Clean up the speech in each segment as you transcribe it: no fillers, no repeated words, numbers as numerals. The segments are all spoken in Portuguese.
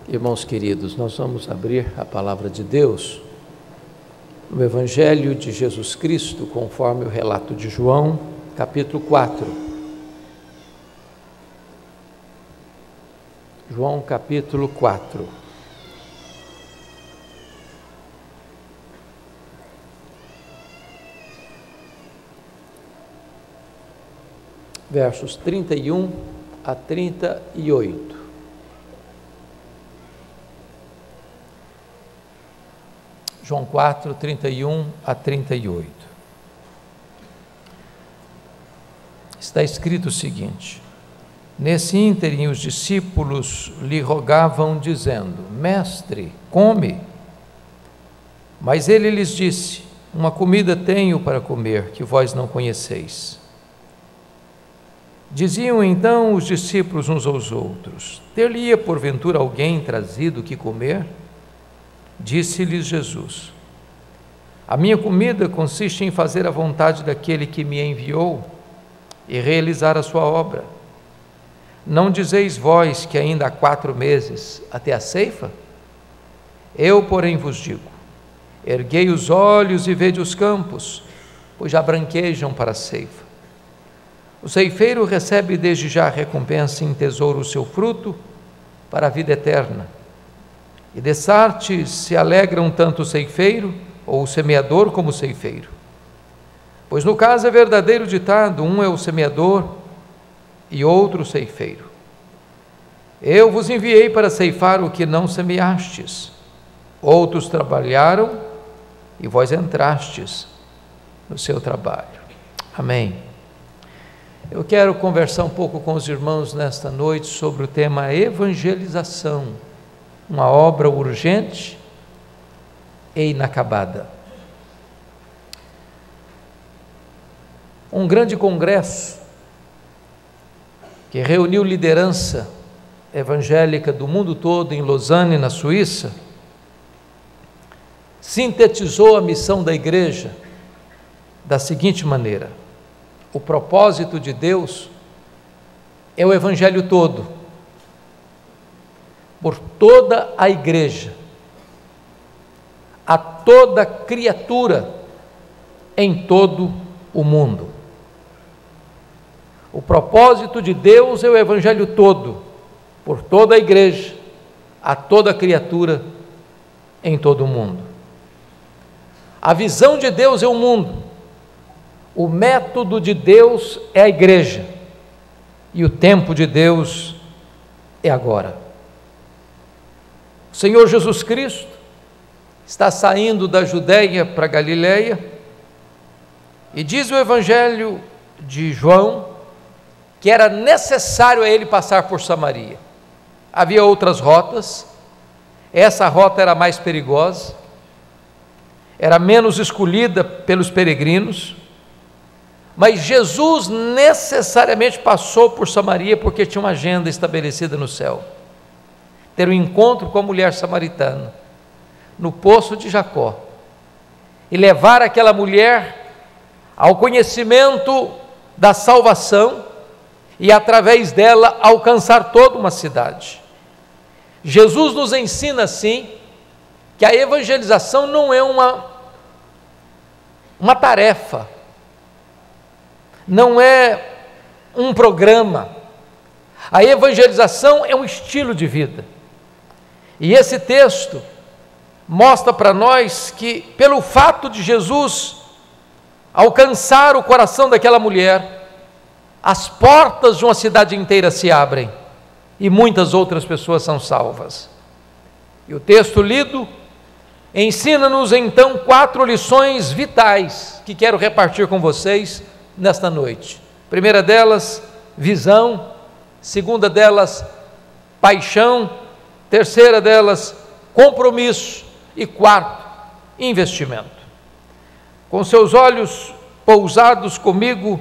Irmãos queridos, nós vamos abrir a palavra de Deus no Evangelho de Jesus Cristo, conforme o relato de João, capítulo 4. João, capítulo 4. Versos 31 a 38. João 4, 31 a 38. Está escrito o seguinte: nesse ínterim os discípulos lhe rogavam, dizendo: Mestre, come. Mas ele lhes disse: uma comida tenho para comer, que vós não conheceis. Diziam então os discípulos uns aos outros: ter-lhe-ia porventura alguém trazido que comer? Disse-lhes Jesus: a minha comida consiste em fazer a vontade daquele que me enviou e realizar a sua obra. Não dizeis vós que ainda há 4 meses até a ceifa? Eu, porém, vos digo: erguei os olhos e vede os campos, pois já branquejam para a ceifa. O ceifeiro recebe desde já a recompensa em tesouro o seu fruto para a vida eterna. E dessarte se alegram tanto o ceifeiro, ou o semeador, como o ceifeiro. Pois no caso é verdadeiro ditado: um é o semeador e outro o ceifeiro. Eu vos enviei para ceifar o que não semeastes. Outros trabalharam e vós entrastes no seu trabalho. Amém. Eu quero conversar um pouco com os irmãos nesta noite sobre o tema evangelização, uma obra urgente e inacabada. Um grande congresso que reuniu liderança evangélica do mundo todo em Lausanne, na Suíça, sintetizou a missão da igreja da seguinte maneira: o propósito de Deus é o evangelho todo, por toda a igreja, a toda criatura em todo o mundo. O propósito de Deus é o evangelho todo, por toda a igreja, a toda criatura em todo o mundo. A visão de Deus é o mundo, o método de Deus é a igreja, e o tempo de Deus é agora. O Senhor Jesus Cristo está saindo da Judéia para a Galileia, e diz o Evangelho de João que era necessário a ele passar por Samaria. Havia outras rotas, essa rota era mais perigosa, era menos escolhida pelos peregrinos, mas Jesus necessariamente passou por Samaria porque tinha uma agenda estabelecida no céu: ter um encontro com a mulher samaritana no poço de Jacó e levar aquela mulher ao conhecimento da salvação e através dela alcançar toda uma cidade. Jesus nos ensina assim que a evangelização não é uma tarefa, não é um programa. A evangelização é um estilo de vida. E esse texto mostra para nós que, pelo fato de Jesus alcançar o coração daquela mulher, as portas de uma cidade inteira se abrem e muitas outras pessoas são salvas. E o texto lido ensina-nos então 4 lições vitais que quero repartir com vocês nesta noite. Primeira delas, visão. Segunda delas, paixão. Terceira delas, compromisso. E quarto, investimento. Com seus olhos pousados comigo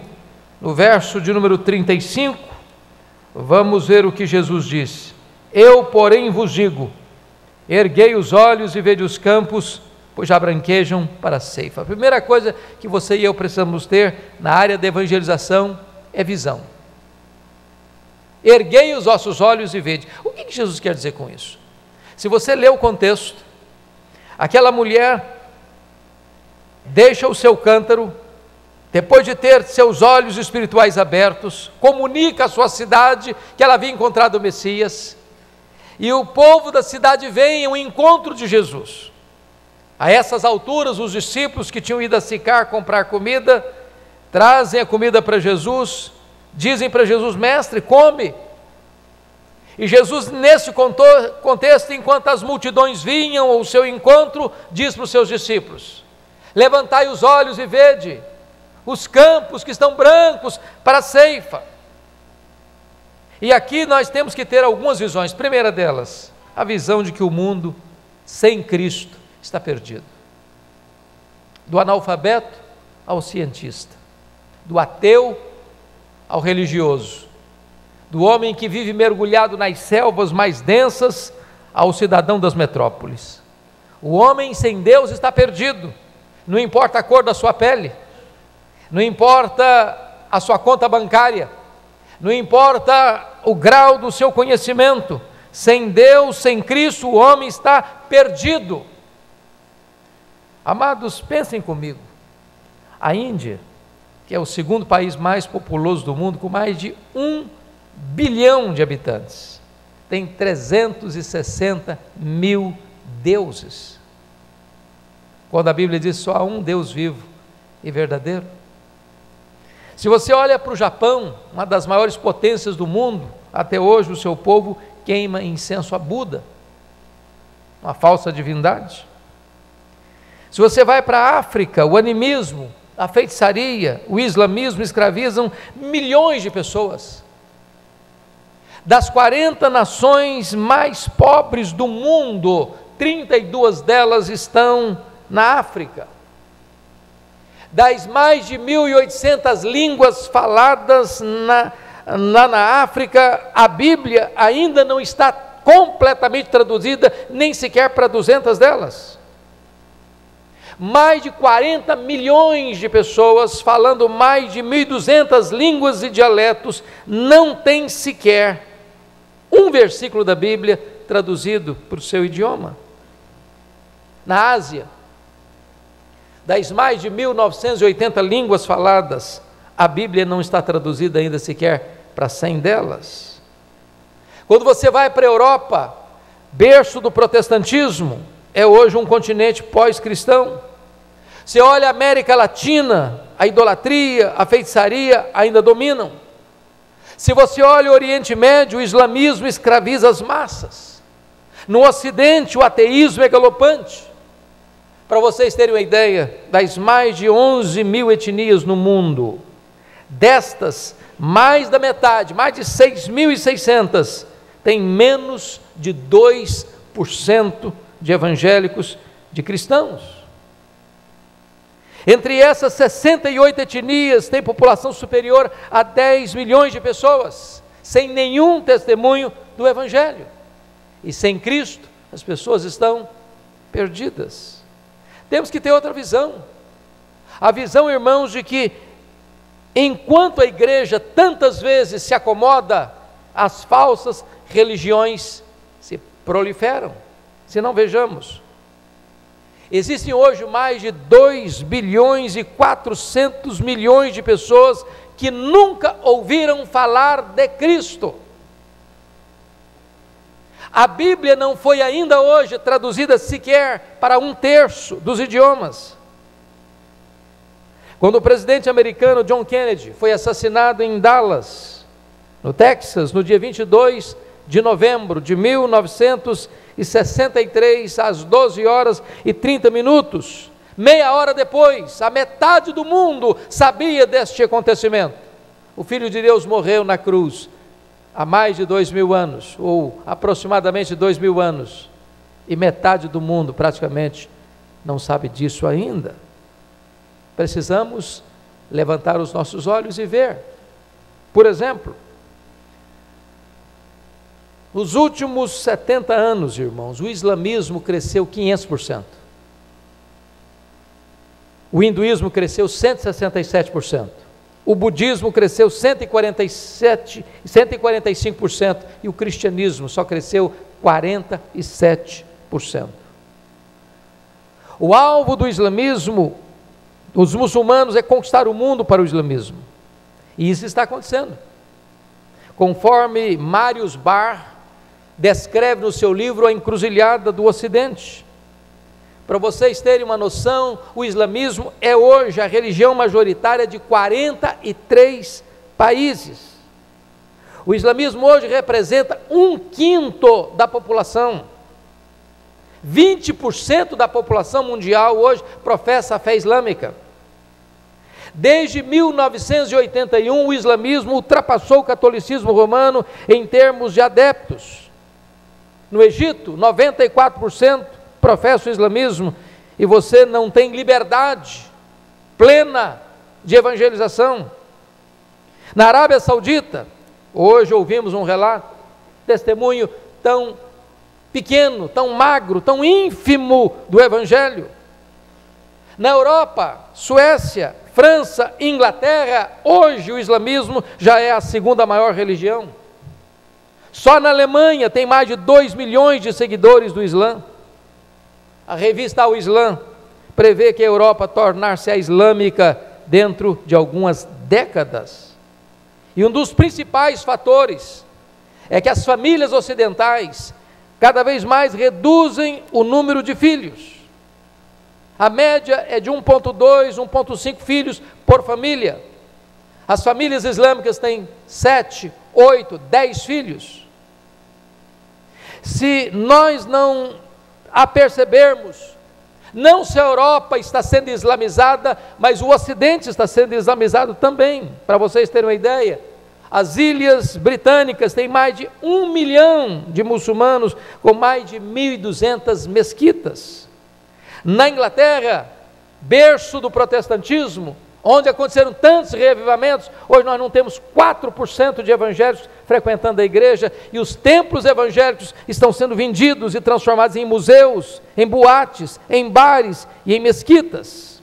no verso de número 35, vamos ver o que Jesus disse: eu, porém, vos digo, erguei os olhos e vede os campos, pois já branquejam para a ceifa. A primeira coisa que você e eu precisamos ter na área da evangelização é visão. Erguei os vossos olhos e vede. O que Jesus quer dizer com isso? Se você ler o contexto, aquela mulher deixa o seu cântaro, depois de ter seus olhos espirituais abertos, comunica à sua cidade que ela havia encontrado o Messias, e o povo da cidade vem ao encontro de Jesus. A essas alturas, os discípulos que tinham ido a Sicar comprar comida, trazem a comida para Jesus, dizem para Jesus: mestre, come. E Jesus, nesse contexto, enquanto as multidões vinham ao seu encontro, diz para os seus discípulos: levantai os olhos e vede os campos que estão brancos para a ceifa. E aqui nós temos que ter algumas visões. Primeira delas, a visão de que o mundo sem Cristo está perdido. Do analfabeto ao cientista, do ateu ao religioso, do homem que vive mergulhado nas selvas mais densas ao cidadão das metrópoles. O homem sem Deus está perdido. Não importa a cor da sua pele, não importa a sua conta bancária, não importa o grau do seu conhecimento, sem Deus, sem Cristo, o homem está perdido. Amados, pensem comigo, a Índia, que é o segundo país mais populoso do mundo, com mais de 1 bilhão de habitantes, tem 360 mil deuses, quando a Bíblia diz só há um Deus vivo e verdadeiro. Se você olha para o Japão, uma das maiores potências do mundo, até hoje o seu povo queima incenso a Buda, uma falsa divindade. Se você vai para a África, o animismo, a feitiçaria, o islamismo escravizam milhões de pessoas. Das 40 nações mais pobres do mundo, 32 delas estão na África. Das mais de 1.800 línguas faladas na África, a Bíblia ainda não está completamente traduzida, nem sequer para 200 delas. Mais de 40 milhões de pessoas falando mais de 1.200 línguas e dialetos, não tem sequer um versículo da Bíblia traduzido para o seu idioma. Na Ásia, das mais de 1.980 línguas faladas, a Bíblia não está traduzida ainda sequer para 100 delas. Quando você vai para a Europa, berço do protestantismo, é hoje um continente pós-cristão. Você olha a América Latina, a idolatria, a feitiçaria ainda dominam. Se você olha o Oriente Médio, o islamismo escraviza as massas. No Ocidente, o ateísmo é galopante. Para vocês terem uma ideia, das mais de 11 mil etnias no mundo, destas, mais da metade, mais de 6.600, tem menos de 2% de evangélicos, de cristãos. Entre essas 68 etnias, tem população superior a 10 milhões de pessoas, sem nenhum testemunho do Evangelho. E sem Cristo, as pessoas estão perdidas. Temos que ter outra visão. A visão, irmãos, de que enquanto a igreja tantas vezes se acomoda, as falsas religiões se proliferam. Se não, vejamos, existem hoje mais de 2 bilhões e 400 milhões de pessoas que nunca ouviram falar de Cristo. A Bíblia não foi ainda hoje traduzida sequer para 1/3 dos idiomas. Quando o presidente americano John Kennedy foi assassinado em Dallas, no Texas, no dia 22 de novembro de 1963, às 12h30, meia hora depois, a metade do mundo sabia deste acontecimento. O Filho de Deus morreu na cruz há mais de 2.000 anos, ou aproximadamente 2.000 anos, e metade do mundo praticamente não sabe disso ainda. Precisamos levantar os nossos olhos e ver. Por exemplo, nos últimos 70 anos, irmãos, o islamismo cresceu 500%. O hinduísmo cresceu 167%. O budismo cresceu 145% e o cristianismo só cresceu 47%. O alvo do islamismo, dos muçulmanos, é conquistar o mundo para o islamismo. E isso está acontecendo. Conforme Marius Barr descreve no seu livro A Encruzilhada do Ocidente. Para vocês terem uma noção, o islamismo é hoje a religião majoritária de 43 países. O islamismo hoje representa 1/5 da população. 20% da população mundial hoje professa a fé islâmica. Desde 1981, o islamismo ultrapassou o catolicismo romano em termos de adeptos. No Egito, 94% professa o islamismo, e você não tem liberdade plena de evangelização. Na Arábia Saudita, hoje ouvimos um relato, testemunho tão pequeno, tão magro, tão ínfimo do evangelho. Na Europa, Suécia, França, Inglaterra, hoje o islamismo já é a segunda maior religião. Só na Alemanha tem mais de 2 milhões de seguidores do Islã. A revista Al Islã prevê que a Europa tornar-se-á islâmica dentro de algumas décadas. E um dos principais fatores é que as famílias ocidentais cada vez mais reduzem o número de filhos. A média é de 1,2, 1,5 filhos por família. As famílias islâmicas têm 7, 8, 10 filhos. Se nós não a percebermos, não se a Europa está sendo islamizada, mas o Ocidente está sendo islamizado também. Para vocês terem uma ideia, as ilhas britânicas têm mais de 1 milhão de muçulmanos, com mais de 1.200 mesquitas. Na Inglaterra, berço do protestantismo, onde aconteceram tantos reavivamentos, hoje nós não temos 4% de evangélicos frequentando a igreja, e os templos evangélicos estão sendo vendidos e transformados em museus, em boates, em bares e em mesquitas.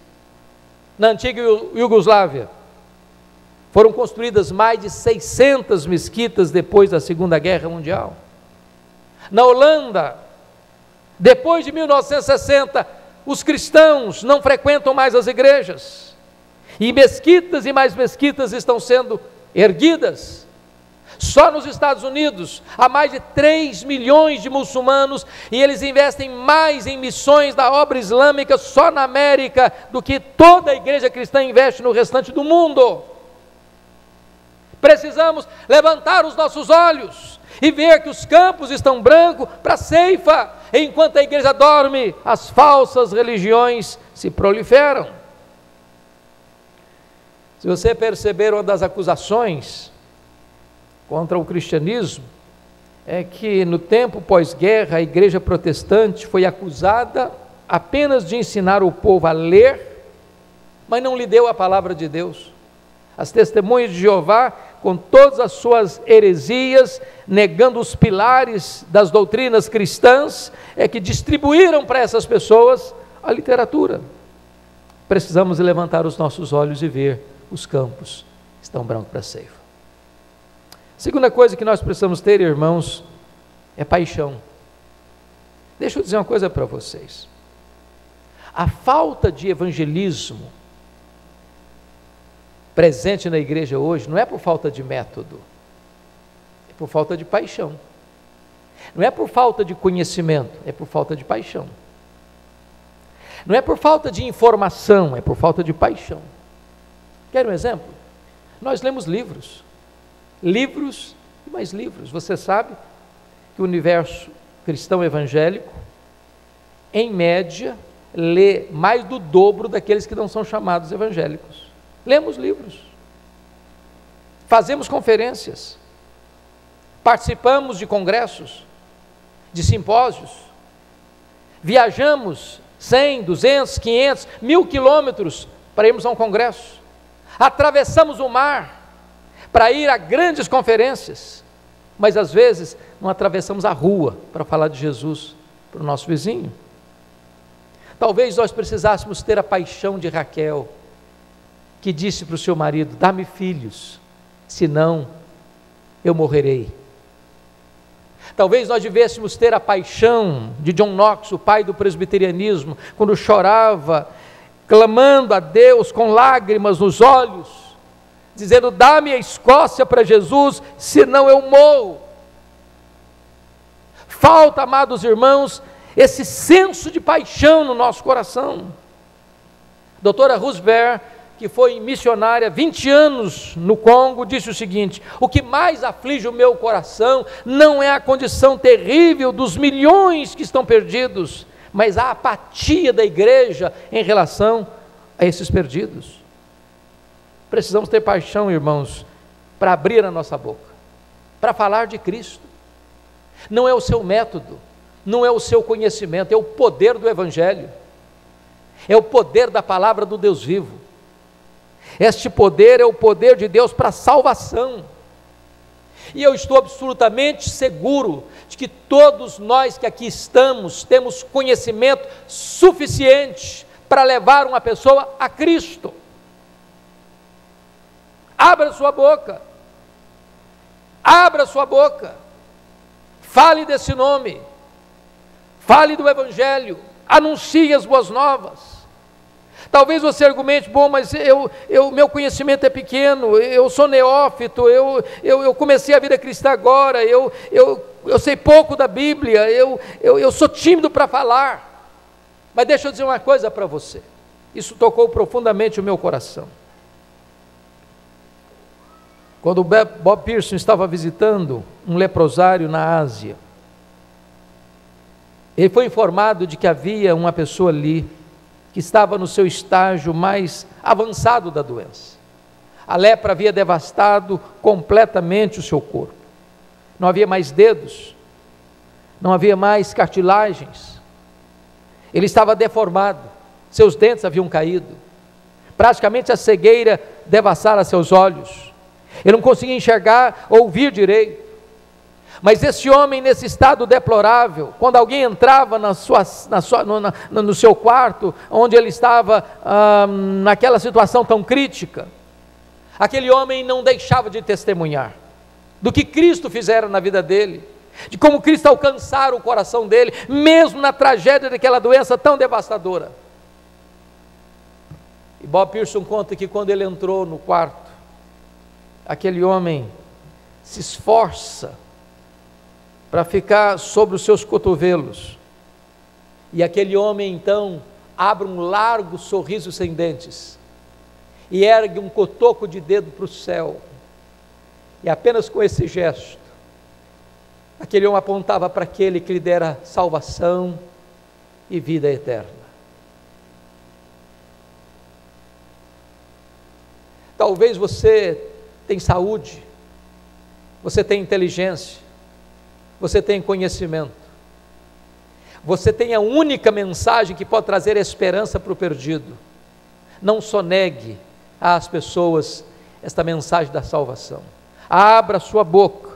Na antiga Iugoslávia, foram construídas mais de 600 mesquitas depois da Segunda Guerra Mundial. Na Holanda, depois de 1960, os cristãos não frequentam mais as igrejas, e mesquitas e mais mesquitas estão sendo erguidas. Só nos Estados Unidos há mais de 3 milhões de muçulmanos, e eles investem mais em missões da obra islâmica só na América do que toda a igreja cristã investe no restante do mundo. Precisamos levantar os nossos olhos e ver que os campos estão brancos para a ceifa. Enquanto a igreja dorme, as falsas religiões se proliferam. Se você perceber, uma das acusações contra o cristianismo é que no tempo pós-guerra a igreja protestante foi acusada apenas de ensinar o povo a ler, mas não lhe deu a palavra de Deus. As testemunhas de Jeová, com todas as suas heresias, negando os pilares das doutrinas cristãs, é que distribuíram para essas pessoas a literatura. Precisamos levantar os nossos olhos e ver os campos estão brancos para a ceifa. Segunda coisa que nós precisamos ter, irmãos, é paixão. Deixa eu dizer uma coisa para vocês. A falta de evangelismo presente na igreja hoje não é por falta de método, é por falta de paixão. Não é por falta de conhecimento, é por falta de paixão. Não é por falta de informação, é por falta de paixão. Quer um exemplo? Nós lemos livros e mais livros. Você sabe que o universo cristão evangélico, em média, lê mais do dobro daqueles que não são chamados evangélicos. Lemos livros, fazemos conferências, participamos de congressos, de simpósios, viajamos 100, 200, 500, 1000 quilômetros para irmos a um congresso, atravessamos o mar para ir a grandes conferências, mas às vezes não atravessamos a rua para falar de Jesus para o nosso vizinho. Talvez nós precisássemos ter a paixão de Raquel, que disse para o seu marido: dá-me filhos, senão eu morrerei. Talvez nós devêssemos ter a paixão de John Knox, o pai do presbiterianismo, quando chorava, clamando a Deus com lágrimas nos olhos, dizendo: dá-me a Escócia para Jesus, senão eu morro. Falta, amados irmãos, esse senso de paixão no nosso coração. Doutora Roosevelt, que foi missionária 20 anos no Congo, disse o seguinte: o que mais aflige o meu coração não é a condição terrível dos milhões que estão perdidos, mas a apatia da igreja em relação a esses perdidos. Precisamos ter paixão, irmãos, para abrir a nossa boca, para falar de Cristo. Não é o seu método, não é o seu conhecimento, é o poder do Evangelho, é o poder da palavra do Deus vivo. Este poder é o poder de Deus para a salvação, e eu estou absolutamente seguro de que todos nós que aqui estamos, temos conhecimento suficiente para levar uma pessoa a Cristo. Abra sua boca, abra sua boca, fale desse nome, fale do Evangelho, anuncie as boas novas. Talvez você argumente: bom, mas meu conhecimento é pequeno, eu sou neófito, eu comecei a vida cristã agora, eu sei pouco da Bíblia, eu sou tímido para falar. Mas deixa eu dizer uma coisa para você, isso tocou profundamente o meu coração. Quando o Bob Pearson estava visitando um leprosário na Ásia, ele foi informado de que havia uma pessoa ali que estava no seu estágio mais avançado da doença. A lepra havia devastado completamente o seu corpo. Não havia mais dedos, não havia mais cartilagens. Ele estava deformado, seus dentes haviam caído, praticamente a cegueira devastara seus olhos. Ele não conseguia enxergar, ouvir direito. Mas esse homem, nesse estado deplorável, quando alguém entrava no seu quarto, onde ele estava naquela situação tão crítica, aquele homem não deixava de testemunhar do que Cristo fizera na vida dele, de como Cristo alcançara o coração dele, mesmo na tragédia daquela doença tão devastadora. E Bob Pearson conta que quando ele entrou no quarto, aquele homem se esforça para ficar sobre os seus cotovelos, e aquele homem então abre um largo sorriso sem dentes, e ergue um cotoco de dedo para o céu, e apenas com esse gesto, aquele homem apontava para aquele que lhe dera salvação e vida eterna. Talvez você tenha saúde, você tem inteligência, você tem conhecimento, você tem a única mensagem que pode trazer esperança para o perdido. Não sonegue às pessoas esta mensagem da salvação. Abra sua boca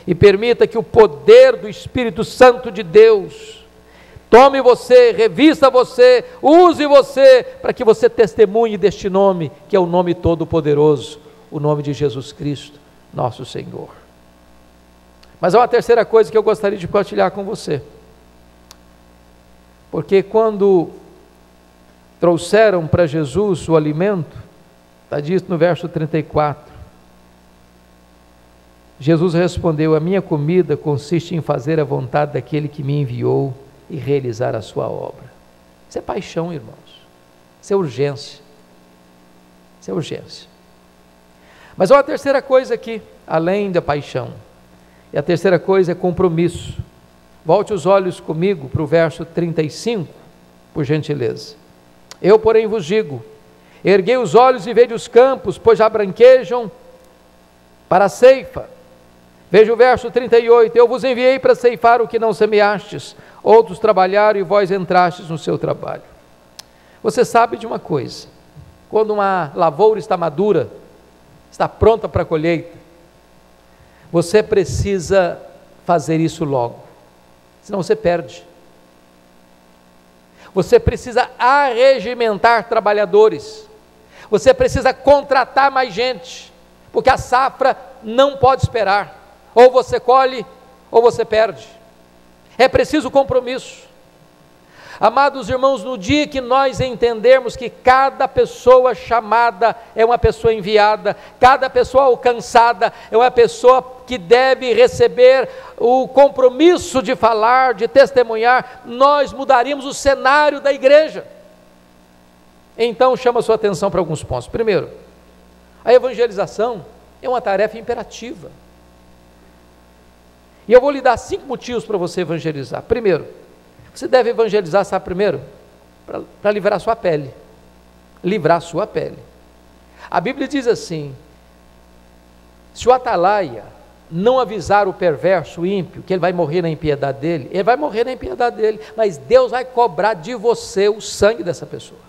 e permita que o poder do Espírito Santo de Deus tome você, revista você, use você, para que você testemunhe deste nome, que é o nome todo-poderoso, o nome de Jesus Cristo, nosso Senhor. Mas há uma terceira coisa que eu gostaria de compartilhar com você, porque quando trouxeram para Jesus o alimento, está dito no verso 34, Jesus respondeu: a minha comida consiste em fazer a vontade daquele que me enviou e realizar a sua obra. Isso é paixão, irmãos, isso é urgência, isso é urgência. Mas há uma terceira coisa aqui, além da paixão, e a terceira coisa é compromisso. Volte os olhos comigo para o verso 35, por gentileza. Eu, porém, vos digo: erguei os olhos e vede os campos, pois já branquejam para a ceifa. Veja o verso 38, eu vos enviei para ceifar o que não semeastes, outros trabalharam e vós entrastes no seu trabalho. Você sabe de uma coisa, quando uma lavoura está madura, está pronta para a colheita, você precisa fazer isso logo, senão você perde. Você precisa arregimentar trabalhadores, você precisa contratar mais gente, porque a safra não pode esperar, ou você colhe, ou você perde. É preciso compromisso. Amados irmãos, no dia que nós entendermos que cada pessoa chamada é uma pessoa enviada, cada pessoa alcançada é uma pessoa que deve receber o compromisso de falar, de testemunhar, nós mudaríamos o cenário da igreja. Então chama a sua atenção para alguns pontos. Primeiro, a evangelização é uma tarefa imperativa. E eu vou lhe dar 5 motivos para você evangelizar. Primeiro, você deve evangelizar, sabe primeiro? Para livrar a sua pele. Livrar a sua pele. A Bíblia diz assim: se o atalaia não avisar o perverso, o ímpio, que ele vai morrer na impiedade dele, ele vai morrer na impiedade dele, mas Deus vai cobrar de você o sangue dessa pessoa.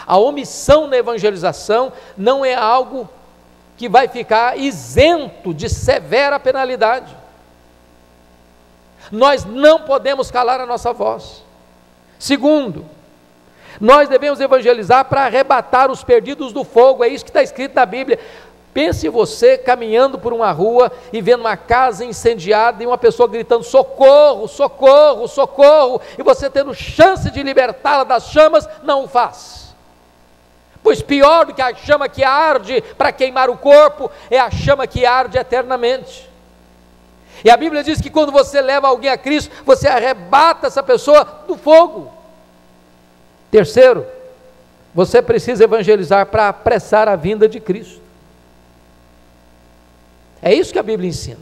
A omissão na evangelização não é algo que vai ficar isento de severa penalidade. Nós não podemos calar a nossa voz. Segundo, nós devemos evangelizar para arrebatar os perdidos do fogo, é isso que está escrito na Bíblia. Pense você caminhando por uma rua e vendo uma casa incendiada e uma pessoa gritando socorro, socorro, socorro, e você tendo chance de libertá-la das chamas, não o faz. Pois pior do que a chama que arde para queimar o corpo, é a chama que arde eternamente. E a Bíblia diz que quando você leva alguém a Cristo, você arrebata essa pessoa do fogo. Terceiro, você precisa evangelizar para apressar a vinda de Cristo. É isso que a Bíblia ensina.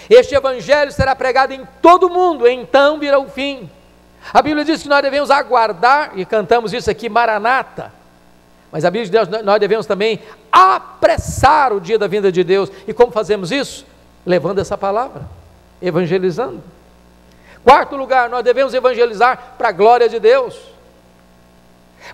Este evangelho será pregado em todo o mundo, então virá o fim. A Bíblia diz que nós devemos aguardar, e cantamos isso aqui, Maranata. Mas a Bíblia diz que nós devemos também apressar o dia da vinda de Deus. E como fazemos isso? Levando essa palavra, evangelizando. Quarto lugar, nós devemos evangelizar para a glória de Deus,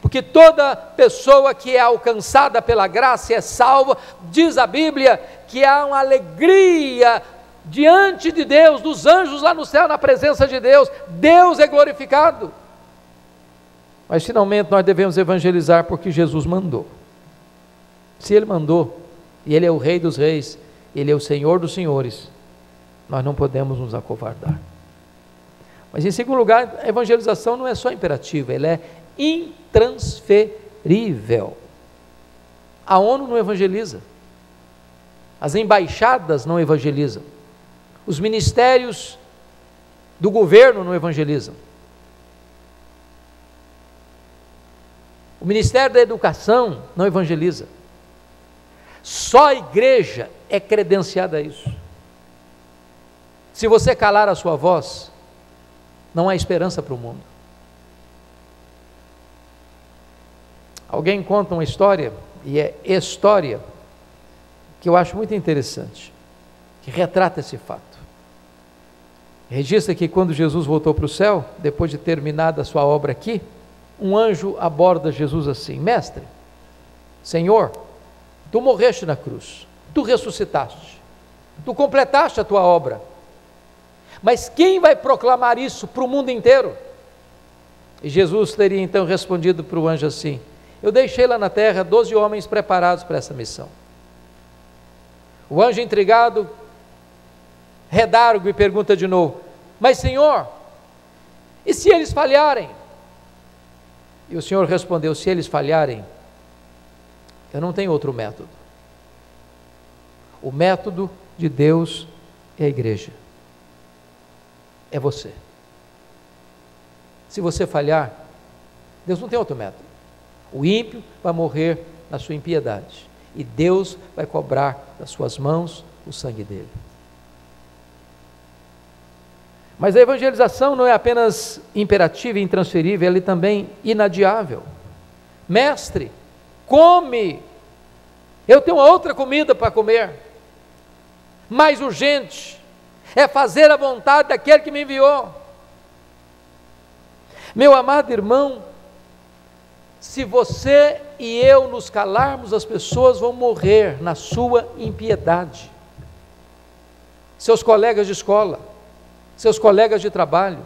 porque toda pessoa que é alcançada pela graça e é salva, diz a Bíblia que há uma alegria diante de Deus, dos anjos lá no céu, na presença de Deus, Deus é glorificado. Mas finalmente nós devemos evangelizar porque Jesus mandou. Se Ele mandou, e Ele é o Rei dos Reis, Ele é o Senhor dos Senhores, nós não podemos nos acovardar. Mas em segundo lugar, a evangelização não é só imperativa, ela é intransferível. A ONU não evangeliza, as embaixadas não evangelizam, os ministérios do governo não evangelizam, o Ministério da Educação não evangeliza. Só a igreja é credenciada a isso. Se você calar a sua voz, não há esperança para o mundo. Alguém conta uma história, e é história, que eu acho muito interessante, que retrata esse fato. Registra que quando Jesus voltou para o céu, depois de terminada a sua obra aqui, um anjo aborda Jesus assim: mestre, Senhor, tu morreste na cruz, tu ressuscitaste, tu completaste a tua obra, mas quem vai proclamar isso para o mundo inteiro? E Jesus teria então respondido para o anjo assim: eu deixei lá na terra 12 homens preparados para essa missão. O anjo intrigado, redargue e pergunta de novo: mas Senhor, e se eles falharem? E o Senhor respondeu: se eles falharem, eu não tenho outro método. O método de Deus é a igreja, é você. Se você falhar, Deus não tem outro método. O ímpio vai morrer na sua impiedade, e Deus vai cobrar das suas mãos o sangue dele. Mas a evangelização não é apenas imperativa e intransferível, ela é também inadiável. Mestre, come, eu tenho outra comida para comer. Mais urgente é fazer a vontade daquele que me enviou. Meu amado irmão, se você e eu nos calarmos, as pessoas vão morrer na sua impiedade. Seus colegas de escola, seus colegas de trabalho,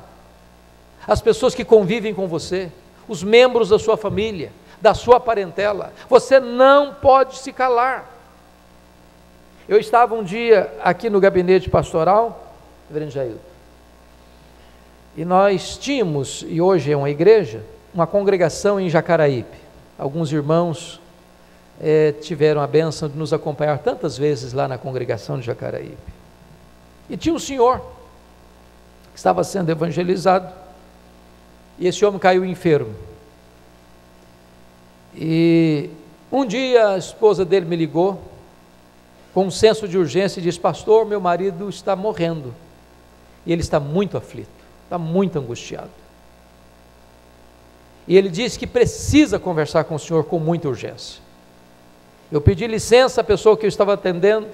as pessoas que convivem com você, os membros da sua família, da sua parentela, você não pode se calar. Eu estava um dia aqui no gabinete pastoral, reverendo Jailton, e nós tínhamos, e hoje é uma igreja, uma congregação em Jacaraípe. Alguns irmãos tiveram a bênção de nos acompanhar tantas vezes lá na congregação de Jacaraípe. E tinha um senhor que estava sendo evangelizado, e esse homem caiu enfermo. E um dia a esposa dele me ligou, com um senso de urgência, e disse: pastor, meu marido está morrendo, e ele está muito aflito, está muito angustiado, e ele disse que precisa conversar com o senhor com muita urgência. Eu pedi licença à pessoa que eu estava atendendo,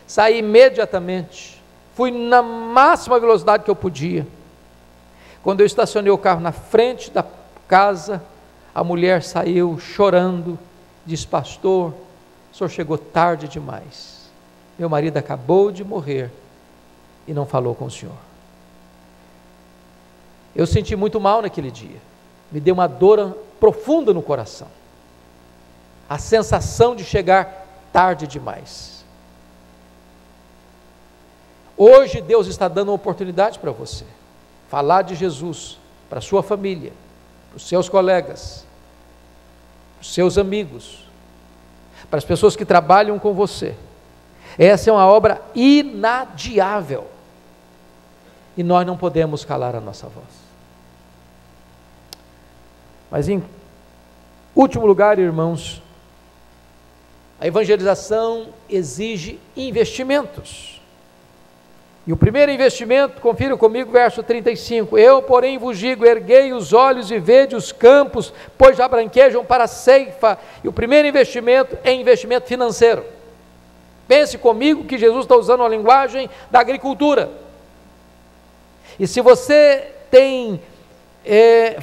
saí imediatamente, fui na máxima velocidade que eu podia. Quando eu estacionei o carro na frente da casa, a mulher saiu chorando, disse: pastor, o senhor chegou tarde demais, meu marido acabou de morrer e não falou com o senhor. Eu senti muito mal naquele dia, me deu uma dor profunda no coração, a sensação de chegar tarde demais. Hoje Deus está dando uma oportunidade para você, falar de Jesus para a sua família, para os seus colegas, para os seus amigos, para as pessoas que trabalham com você. Essa é uma obra inadiável, e nós não podemos calar a nossa voz. Mas em último lugar, irmãos, a evangelização exige investimentos. E o primeiro investimento, confira comigo, verso 35, eu, porém, vos digo, erguei os olhos e vede os campos, pois já branquejam para a ceifa. E o primeiro investimento é investimento financeiro. Pense comigo que Jesus está usando a linguagem da agricultura. E se você tem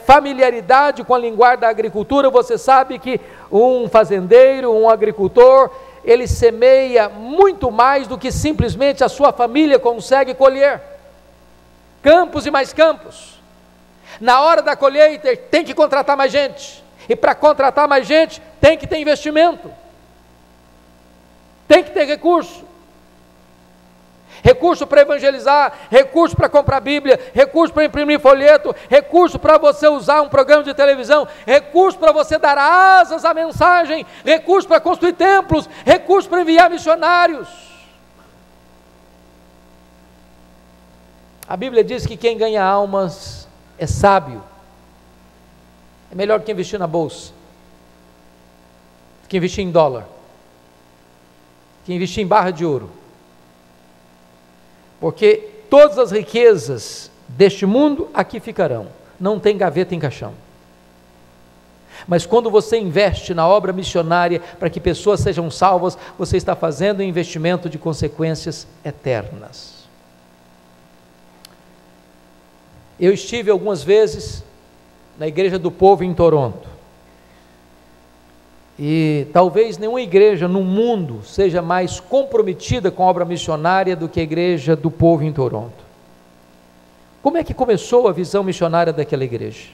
familiaridade com a linguagem da agricultura, você sabe que um fazendeiro, um agricultor, ele semeia muito mais do que simplesmente a sua família consegue colher. Campos e mais campos. Na hora da colheita tem que contratar mais gente, e para contratar mais gente tem que ter investimento, tem que ter recurso para evangelizar, recurso para comprar Bíblia, recurso para imprimir folheto, recurso para você usar um programa de televisão, recurso para você dar asas à mensagem, recurso para construir templos, recurso para enviar missionários. A Bíblia diz que quem ganha almas é sábio, é melhor que investir na bolsa, que investir em dólar, que investir em barra de ouro. Porque todas as riquezas deste mundo aqui ficarão, não tem gaveta em caixão. Mas quando você investe na obra missionária para que pessoas sejam salvas, você está fazendo um investimento de consequências eternas. Eu estive algumas vezes na Igreja do Povo em Toronto, e talvez nenhuma igreja no mundo seja mais comprometida com a obra missionária do que a Igreja do Povo em Toronto. Como é que começou a visão missionária daquela igreja?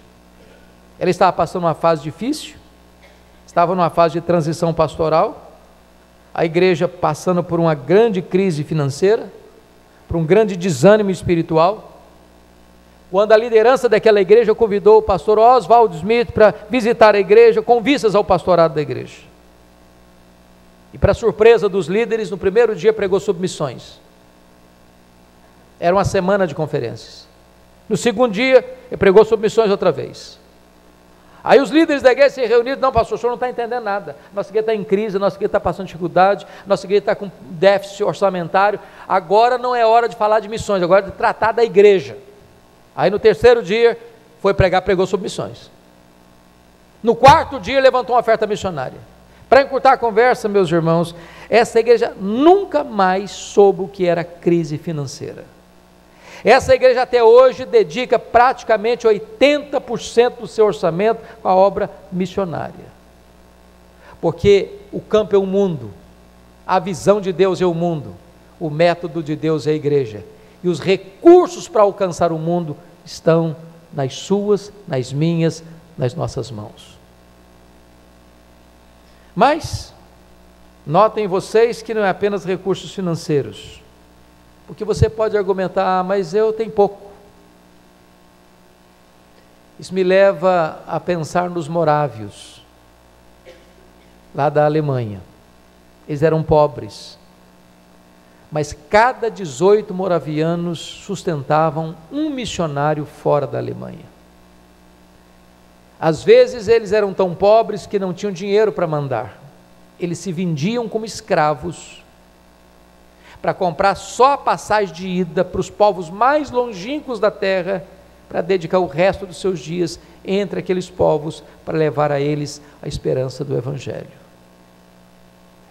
Ela estava passando uma fase difícil, estava numa fase de transição pastoral, a igreja passando por uma grande crise financeira, por um grande desânimo espiritual, quando a liderança daquela igreja convidou o pastor Oswald Smith para visitar a igreja, com vistas ao pastorado da igreja. E para surpresa dos líderes, no primeiro dia pregou sobre missões. Era uma semana de conferências. No segundo dia, ele pregou sobre missões outra vez. Aí os líderes da igreja se reuniram: não, pastor, o senhor não está entendendo nada, nossa igreja está em crise, nossa igreja está passando dificuldade, nossa igreja está com déficit orçamentário, agora não é hora de falar de missões, agora é de tratar da igreja. Aí no terceiro dia, foi pregar, pregou sobre missões. No quarto dia, levantou uma oferta missionária. Para encurtar a conversa, meus irmãos, essa igreja nunca mais soube o que era crise financeira. Essa igreja até hoje dedica praticamente 80% do seu orçamento à obra missionária. Porque o campo é o mundo, a visão de Deus é o mundo, o método de Deus é a igreja. E os recursos para alcançar o mundo estão nas suas, nas minhas, nas nossas mãos. Mas Notem vocês que não é apenas recursos financeiros, porque você pode argumentar, mas eu tenho pouco. Isso me leva a pensar nos morávios, lá da Alemanha. Eles eram pobres, mas cada 18 moravianos sustentavam um missionário fora da Alemanha. Às vezes eles eram tão pobres que não tinham dinheiro para mandar. Eles se vendiam como escravos para comprar só a passagem de ida para os povos mais longínquos da terra, para dedicar o resto dos seus dias entre aqueles povos, para levar a eles a esperança do Evangelho.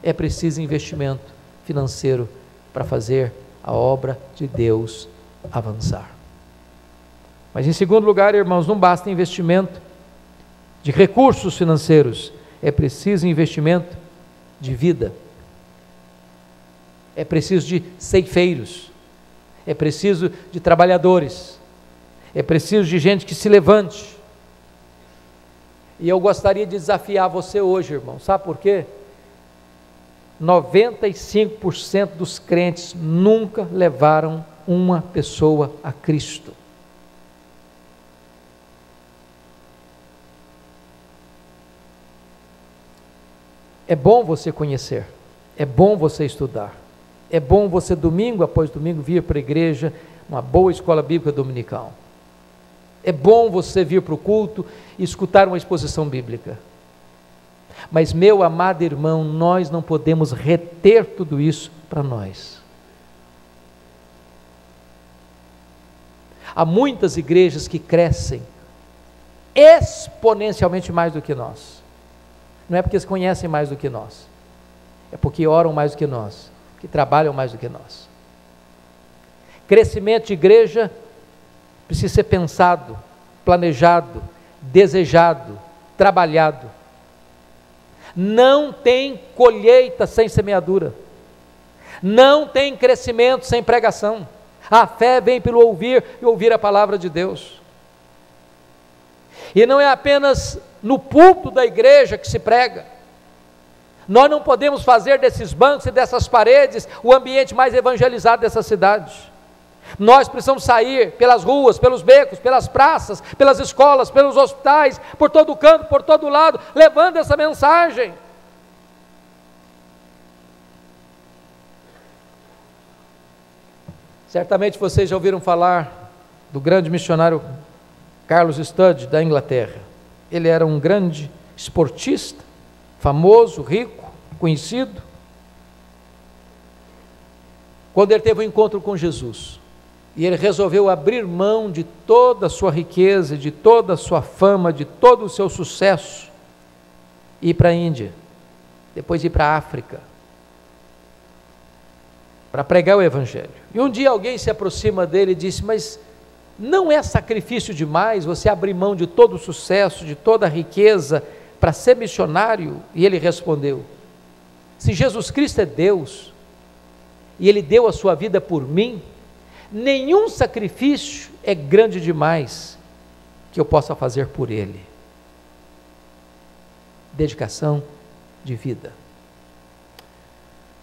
É preciso investimento financeiro para fazer a obra de Deus avançar. Mas em segundo lugar, irmãos, não basta investimento de recursos financeiros, é preciso investimento de vida. É preciso de ceifeiros, é preciso de trabalhadores, é preciso de gente que se levante. E eu gostaria de desafiar você hoje, irmão, sabe por quê? 95% dos crentes nunca levaram uma pessoa a Cristo. É bom você conhecer, é bom você estudar, é bom você domingo após domingo vir para a igreja, uma boa escola bíblica dominical. É bom você vir para o culto e escutar uma exposição bíblica. Mas, meu amado irmão, nós não podemos reter tudo isso para nós. Há muitas igrejas que crescem exponencialmente mais do que nós. Não é porque eles conhecem mais do que nós, é porque oram mais do que nós, que trabalham mais do que nós. Crescimento de igreja precisa ser pensado, planejado, desejado, trabalhado. Não tem colheita sem semeadura, não tem crescimento sem pregação. A fé vem pelo ouvir e ouvir a palavra de Deus. E não é apenas no púlpito da igreja que se prega. Nós não podemos fazer desses bancos e dessas paredes o ambiente mais evangelizado dessa cidade. Nós precisamos sair pelas ruas, pelos becos, pelas praças, pelas escolas, pelos hospitais, por todo canto, por todo lado, levando essa mensagem. Certamente vocês já ouviram falar do grande missionário Carlos Studd, da Inglaterra. Ele era um grande esportista, famoso, rico, conhecido. Quando ele teve um encontro com Jesus, e ele resolveu abrir mão de toda a sua riqueza, de toda a sua fama, de todo o seu sucesso, e ir para a Índia, depois ir para a África, para pregar o Evangelho. E um dia alguém se aproxima dele e disse: mas não é sacrifício demais você abrir mão de todo o sucesso, de toda a riqueza, para ser missionário? E ele respondeu: se Jesus Cristo é Deus, e Ele deu a sua vida por mim, nenhum sacrifício é grande demais que eu possa fazer por Ele. Dedicação de vida.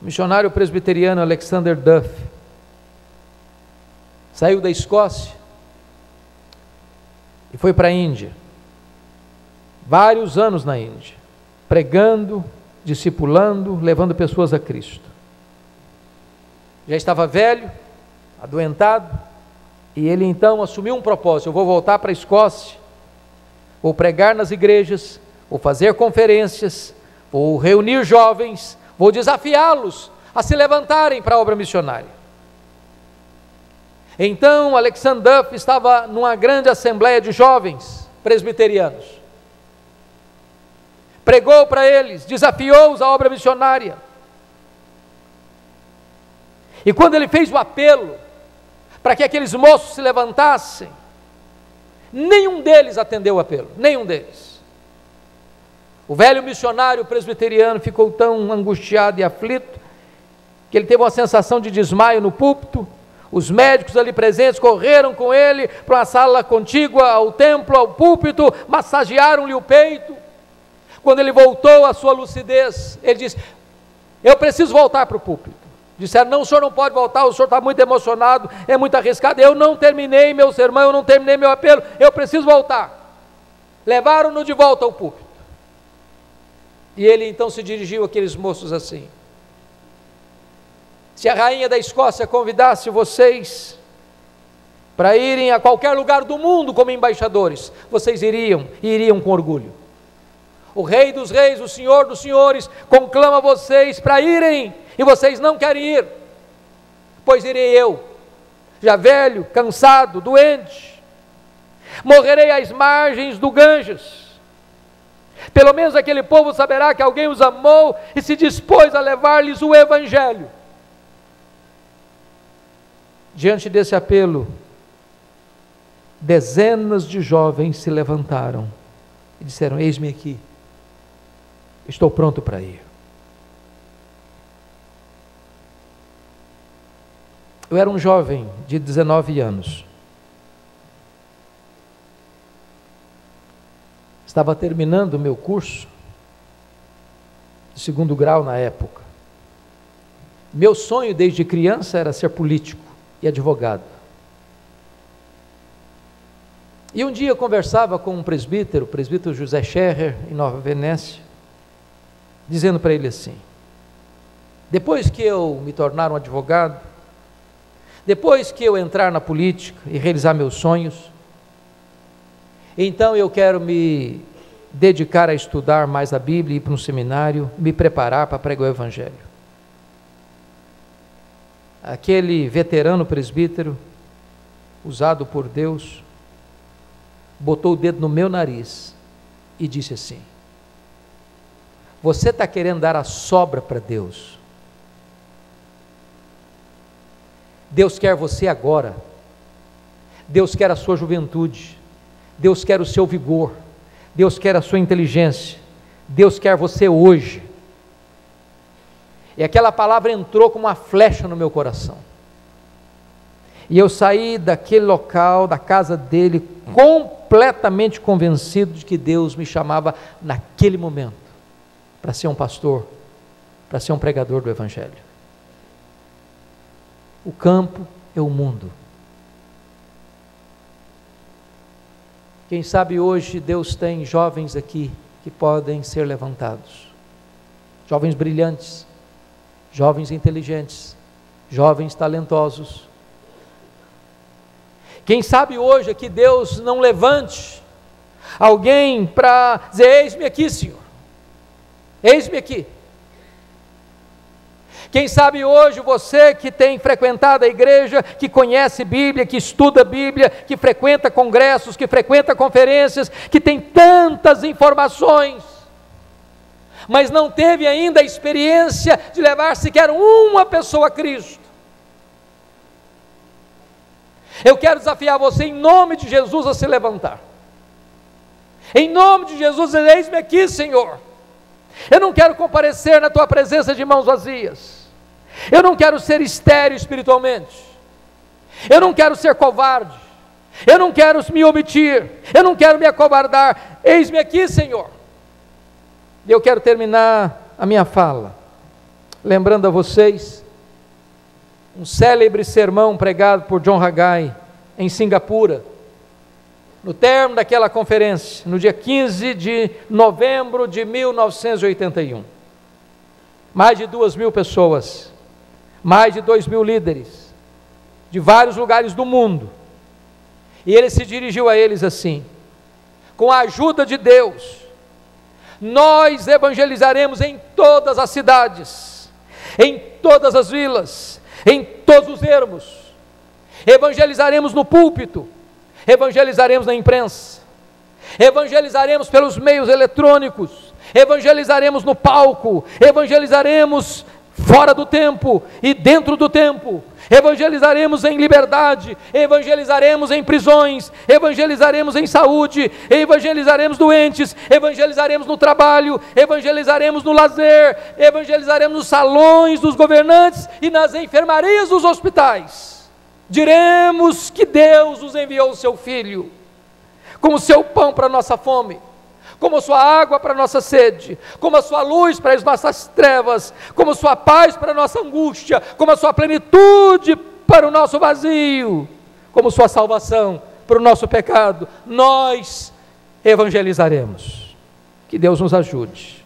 O missionário presbiteriano Alexander Duff saiu da Escócia e foi para a Índia, vários anos na Índia, pregando, discipulando, levando pessoas a Cristo. Já estava velho, adoentado, e ele então assumiu um propósito: eu vou voltar para a Escócia, vou pregar nas igrejas, vou fazer conferências, vou reunir jovens, vou desafiá-los a se levantarem para a obra missionária. Então Alexander Duff estava numa grande assembleia de jovens presbiterianos, pregou para eles, desafiou-os à obra missionária. E quando ele fez o apelo para que aqueles moços se levantassem, nenhum deles atendeu o apelo, nenhum deles. O velho missionário presbiteriano ficou tão angustiado e aflito, que ele teve uma sensação de desmaio no púlpito. Os médicos ali presentes correram com ele para uma sala contígua ao templo, ao púlpito, massagearam-lhe o peito. Quando ele voltou à sua lucidez, ele disse: eu preciso voltar para o púlpito. Disseram, não, o senhor não pode voltar, o senhor está muito emocionado, é muito arriscado. Eu não terminei meu sermão, eu não terminei meu apelo, eu preciso voltar. Levaram-no de volta ao púlpito. E ele então se dirigiu àqueles moços assim: se a rainha da Escócia convidasse vocês para irem a qualquer lugar do mundo como embaixadores, vocês iriam, e iriam com orgulho. O Rei dos Reis, o Senhor dos Senhores, conclama vocês para irem, e vocês não querem ir, pois irei eu, já velho, cansado, doente, morrerei às margens do Ganges. Pelo menos aquele povo saberá que alguém os amou e se dispôs a levar-lhes o Evangelho. Diante desse apelo, dezenas de jovens se levantaram e disseram: eis-me aqui, estou pronto para ir. Eu era um jovem de 19 anos, estava terminando o meu curso de 2º grau na época. Meu sonho desde criança era ser político e advogado. E um dia eu conversava com um presbítero, o presbítero José Scherrer, em Nova Venécia, dizendo para ele assim: depois que eu me tornar um advogado, depois que eu entrar na política e realizar meus sonhos, então eu quero me dedicar a estudar mais a Bíblia, ir para um seminário, me preparar para pregar o Evangelho. Aquele veterano presbítero, usado por Deus, botou o dedo no meu nariz e disse assim: você está querendo dar a sobra para Deus. Deus quer você agora. Deus quer a sua juventude. Deus quer o seu vigor. Deus quer a sua inteligência. Deus quer você hoje. E aquela palavra entrou como uma flecha no meu coração. E eu saí daquele local, da casa dele, completamente convencido de que Deus me chamava naquele momento para ser um pastor, para ser um pregador do Evangelho. O campo é o mundo. Quem sabe hoje Deus tem jovens aqui que podem ser levantados, jovens brilhantes, jovens inteligentes, jovens talentosos. Quem sabe hoje aqui Deus não levante alguém para dizer: eis-me aqui, Senhor, eis-me aqui. Quem sabe hoje você que tem frequentado a igreja, que conhece Bíblia, que estuda Bíblia, que frequenta congressos, que frequenta conferências, que tem tantas informações, mas não teve ainda a experiência de levar sequer uma pessoa a Cristo. Eu quero desafiar você em nome de Jesus a se levantar. Em nome de Jesus, eis-me aqui, Senhor. Eu não quero comparecer na tua presença de mãos vazias. Eu não quero ser estéril espiritualmente. Eu não quero ser covarde. Eu não quero me omitir. Eu não quero me acovardar. Eis-me aqui, Senhor. E eu quero terminar a minha fala lembrando a vocês um célebre sermão pregado por John Haggai em Singapura, no término daquela conferência, no dia 15 de novembro de 1981. Mais de 2.000 pessoas, mais de 2.000 líderes, de vários lugares do mundo, e ele se dirigiu a eles assim: com a ajuda de Deus, nós evangelizaremos em todas as cidades, em todas as vilas, em todos os ermos, evangelizaremos no púlpito, evangelizaremos na imprensa, evangelizaremos pelos meios eletrônicos, evangelizaremos no palco, evangelizaremos fora do templo e dentro do templo, evangelizaremos em liberdade, evangelizaremos em prisões, evangelizaremos em saúde, evangelizaremos doentes, evangelizaremos no trabalho, evangelizaremos no lazer, evangelizaremos nos salões dos governantes e nas enfermarias dos hospitais. Diremos que Deus nos enviou o seu Filho como seu pão para a nossa fome, como sua água para a nossa sede, como a sua luz para as nossas trevas, como sua paz para a nossa angústia, como a sua plenitude para o nosso vazio, como sua salvação para o nosso pecado, nós evangelizaremos. Que Deus nos ajude.